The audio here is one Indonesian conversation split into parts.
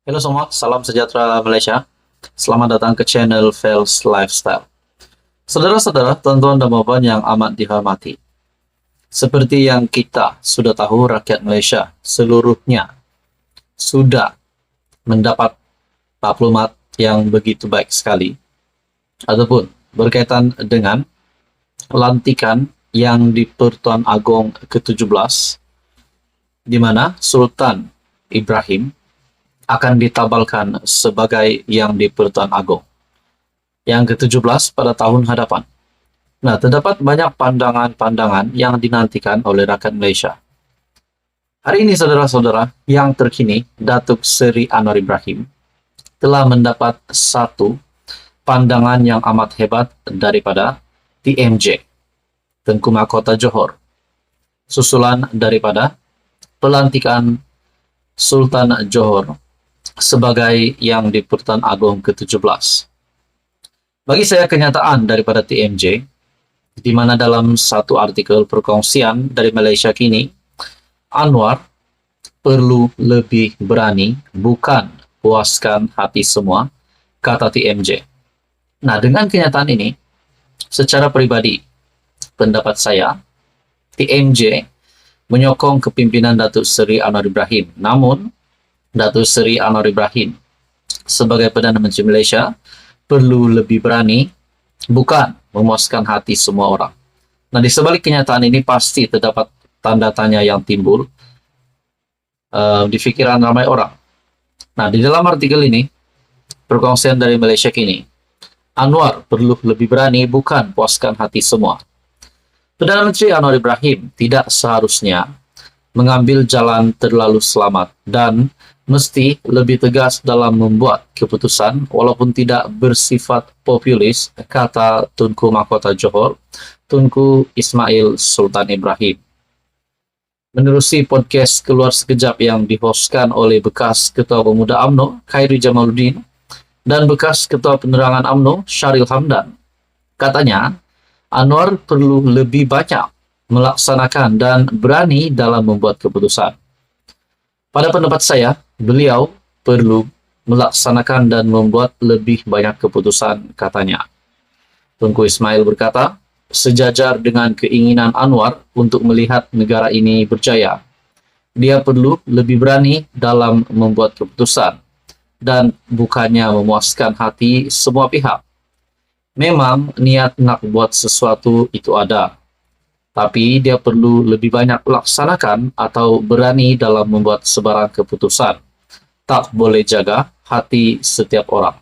Halo semua, salam sejahtera Malaysia. Selamat datang ke channel Fels Lifestyle. Saudara-saudara, tuan-tuan dan puan yang amat dihormati. Seperti yang kita sudah tahu, rakyat Malaysia seluruhnya sudah mendapat maklumat yang begitu baik sekali, ataupun berkaitan dengan lantikan yang di Pertuan Agong ke-17, di mana Sultan Ibrahim akan ditabalkan sebagai yang di Pertuan Agong yang ke-17 pada tahun hadapan. Nah, terdapat banyak pandangan-pandangan yang dinantikan oleh rakyat Malaysia. Hari ini, saudara-saudara, yang terkini, Datuk Seri Anwar Ibrahim telah mendapat satu pandangan yang amat hebat daripada TMJ, Tengku Mahkota Johor, susulan daripada pelantikan Sultan Johor sebagai yang di Pertuan Agong ke-17. Bagi saya, kenyataan daripada TMJ, di mana dalam satu artikel perkongsian dari Malaysia Kini, Anwar perlu lebih berani, bukan puaskan hati semua, kata TMJ. Nah, dengan kenyataan ini, secara pribadi, pendapat saya, TMJ menyokong kepimpinan Datuk Seri Anwar Ibrahim. Namun, Datuk Seri Anwar Ibrahim sebagai Perdana Menteri Malaysia perlu lebih berani, bukan memuaskan hati semua orang. Nah, di sebalik kenyataan ini pasti terdapat tanda tanya yang timbul di fikiran ramai orang. Nah, di dalam artikel ini, perkongsian dari Malaysia Kini, Anwar perlu lebih berani, bukan puaskan hati semua. Perdana Menteri Anwar Ibrahim tidak seharusnya mengambil jalan terlalu selamat dan mesti lebih tegas dalam membuat keputusan walaupun tidak bersifat populis, kata Tunku Mahkota Johor, Tunku Ismail Sultan Ibrahim. Menerusi podcast Keluar Sekejap yang dihostkan oleh bekas Ketua Pemuda UMNO, Khairi Jamaluddin, dan bekas Ketua Penerangan UMNO, Syaril Hamdan, katanya, Anwar perlu lebih banyak melaksanakan dan berani dalam membuat keputusan. Pada pendapat saya, beliau perlu melaksanakan dan membuat lebih banyak keputusan, katanya. Tunku Ismail berkata, sejajar dengan keinginan Anwar untuk melihat negara ini berjaya, dia perlu lebih berani dalam membuat keputusan dan bukannya memuaskan hati semua pihak. Memang niat nak buat sesuatu itu ada, tapi dia perlu lebih banyak laksanakan atau berani dalam membuat sebarang keputusan. Tak boleh jaga hati setiap orang.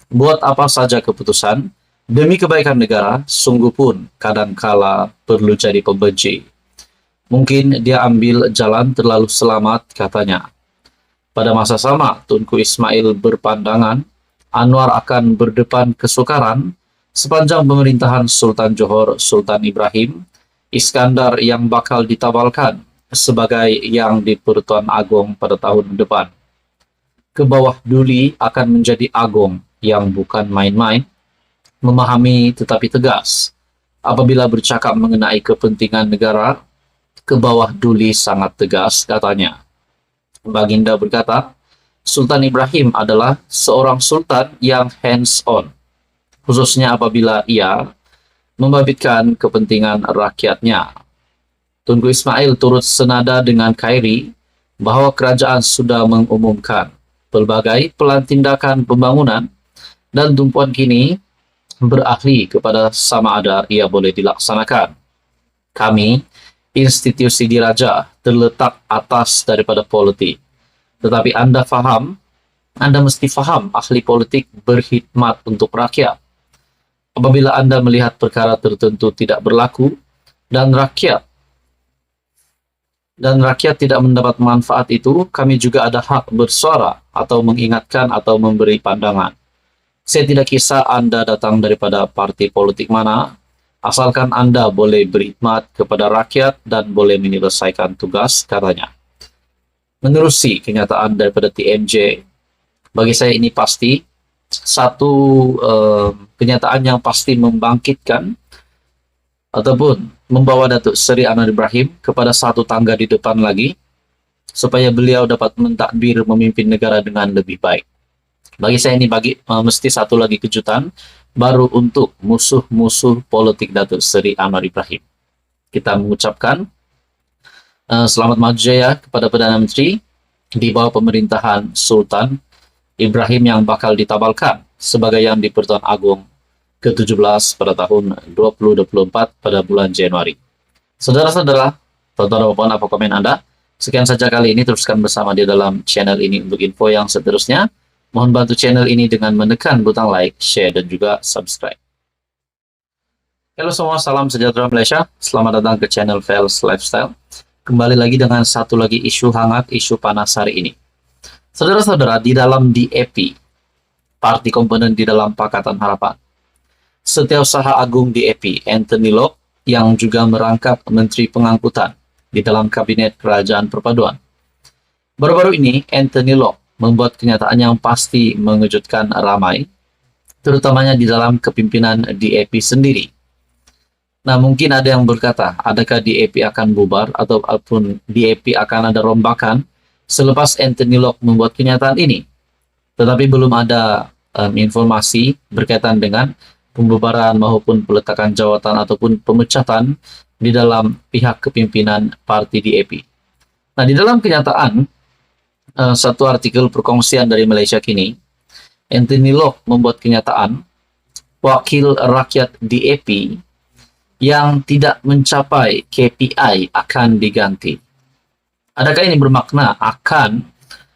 Buat apa saja keputusan, demi kebaikan negara, sungguh pun kadangkala perlu jadi pembenci. Mungkin dia ambil jalan terlalu selamat, katanya. Pada masa sama, Tunku Ismail berpandangan Anwar akan berdepan kesukaran sepanjang pemerintahan Sultan Johor Sultan Ibrahim Iskandar yang bakal ditabalkan sebagai yang di Pertuan Agong pada tahun depan. Ke bawah duli akan menjadi agong yang bukan main-main, memahami tetapi tegas. Apabila bercakap mengenai kepentingan negara, ke bawah duli sangat tegas, katanya. Baginda berkata, Sultan Ibrahim adalah seorang sultan yang hands-on, khususnya apabila ia membabitkan kepentingan rakyatnya. Tunku Ismail turut senada dengan Khairi bahwa kerajaan sudah mengumumkan pelbagai pelantindakan pembangunan dan tumpuan kini berahli kepada sama ada ia boleh dilaksanakan. Kami, institusi diraja, terletak atas daripada politik. Tetapi Anda mesti faham ahli politik berkhidmat untuk rakyat. Apabila Anda melihat perkara tertentu tidak berlaku dan rakyat tidak mendapat manfaat itu, kami juga ada hak bersuara atau mengingatkan atau memberi pandangan. Saya tidak kisah Anda datang daripada parti politik mana, asalkan Anda boleh berkhidmat kepada rakyat dan boleh menyelesaikan tugas, katanya. menerusi kenyataan daripada TMJ. Bagi saya ini pasti satu kenyataan yang pasti membangkitkan ataupun membawa Datuk Seri Anwar Ibrahim kepada satu tangga di depan lagi supaya beliau dapat mentadbir memimpin negara dengan lebih baik. Bagi saya ini mesti satu lagi kejutan baru untuk musuh-musuh politik Datuk Seri Anwar Ibrahim. Kita mengucapkan selamat maju jaya kepada Perdana Menteri di bawah pemerintahan Sultan Ibrahim yang bakal ditabalkan sebagai Yang di-Pertuan Agong ke-17 pada tahun 2024 pada bulan Januari. Saudara-saudara, tonton apa komen Anda? Sekian saja kali ini, teruskan bersama di dalam channel ini untuk info yang seterusnya. Mohon bantu channel ini dengan menekan butang like, share, dan juga subscribe. Halo semua, salam sejahtera Malaysia. Selamat datang ke channel Fels Lifestyle. Kembali lagi dengan satu lagi isu hangat, isu panas hari ini. Saudara-saudara, di dalam DAP, parti komponen di dalam Pakatan Harapan, Setiausaha Agung DAP, Anthony Loke, yang juga merangkap Menteri Pengangkutan di dalam Kabinet Kerajaan Perpaduan. Baru-baru ini, Anthony Loke membuat kenyataan yang pasti mengejutkan ramai, terutamanya di dalam kepimpinan DAP sendiri. Nah, mungkin ada yang berkata, adakah DAP akan bubar ataupun DAP akan ada rombakan selepas Anthony Loke membuat kenyataan ini. Tetapi belum ada informasi berkaitan dengan pembubaran maupun peletakan jawatan ataupun pemecatan di dalam pihak kepimpinan parti DAP. Nah, di dalam kenyataan, satu artikel perkongsian dari Malaysia Kini, Anthony Loke membuat kenyataan, wakil rakyat DAP yang tidak mencapai KPI akan diganti. Adakah ini bermakna akan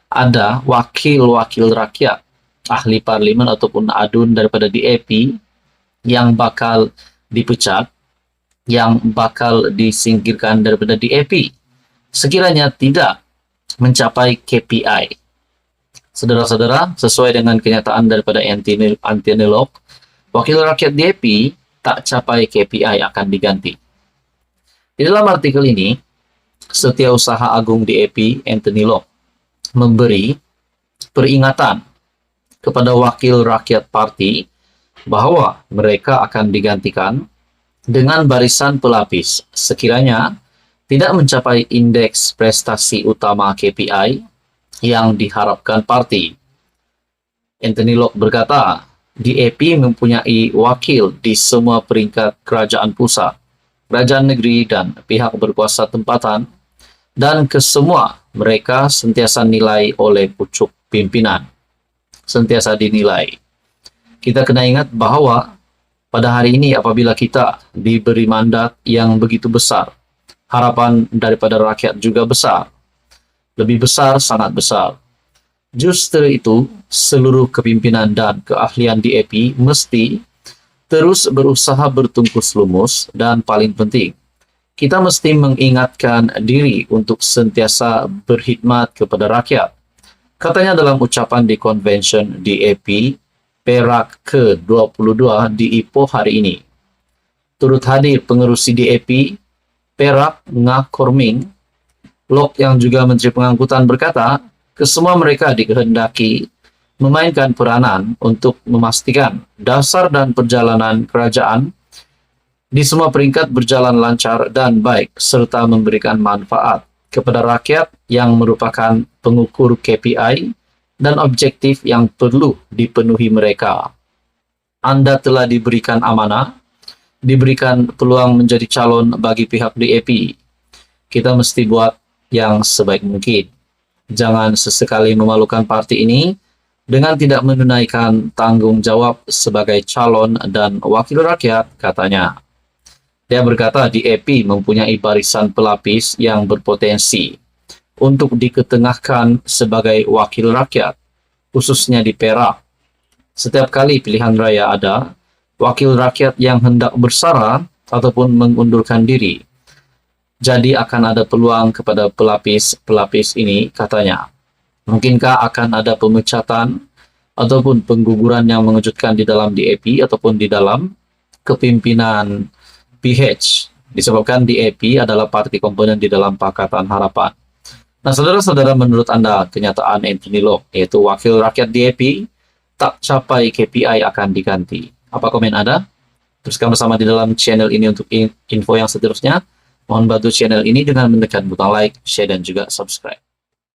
ada wakil-wakil rakyat, ahli parlimen ataupun adun daripada DAP yang bakal dipecat, yang bakal disingkirkan daripada DAP sekiranya tidak mencapai KPI? Saudara-saudara, sesuai dengan kenyataan daripada Anthony Loke, wakil rakyat DAP tak capai KPI akan diganti. Di dalam artikel ini, Setiausaha Agung DAP Anthony Loke memberi peringatan kepada wakil rakyat parti bahwa mereka akan digantikan dengan barisan pelapis sekiranya tidak mencapai indeks prestasi utama KPI yang diharapkan parti. Anthony Loke berkata, DAP mempunyai wakil di semua peringkat kerajaan pusat, kerajaan negeri, dan pihak berkuasa tempatan, dan kesemua mereka sentiasa nilai oleh pucuk pimpinan, sentiasa dinilai. Kita kena ingat bahawa pada hari ini apabila kita diberi mandat yang begitu besar, harapan daripada rakyat juga besar, lebih besar, sangat besar. Justru itu, seluruh kepimpinan dan keahlian DAP mesti terus berusaha bertungkus lumus, dan paling penting, kita mesti mengingatkan diri untuk sentiasa berkhidmat kepada rakyat. Katanya dalam ucapan di Convention DAP Perak ke-22 di Ipoh hari ini. Turut hadir pengerusi DAP Perak Ngah Korming, Loke yang juga Menteri Pengangkutan berkata, kesemua mereka dikehendaki memainkan peranan untuk memastikan dasar dan perjalanan kerajaan di semua peringkat berjalan lancar dan baik, serta memberikan manfaat kepada rakyat yang merupakan pengukur KPI dan objektif yang perlu dipenuhi mereka. Anda telah diberikan amanah, diberikan peluang menjadi calon bagi pihak DAP. Kita mesti buat yang sebaik mungkin. Jangan sesekali memalukan parti ini dengan tidak menunaikan tanggung jawab sebagai calon dan wakil rakyat, katanya. Dia berkata DAP mempunyai barisan pelapis yang berpotensi untuk diketengahkan sebagai wakil rakyat, khususnya di Perak. Setiap kali pilihan raya ada, wakil rakyat yang hendak bersara ataupun mengundurkan diri, jadi akan ada peluang kepada pelapis-pelapis ini, katanya. Mungkinkah akan ada pemecatan ataupun pengguguran yang mengejutkan di dalam DAP ataupun di dalam kepimpinan PH, disebabkan DAP adalah parti komponen di dalam Pakatan Harapan. Nah, saudara-saudara, menurut Anda kenyataan Anthony Locke, yaitu wakil rakyat DAP, tak capai KPI akan diganti. Apa komen Anda? Teruskan bersama di dalam channel ini untuk info yang seterusnya. Mohon bantu channel ini dengan menekan butang like, share, dan juga subscribe.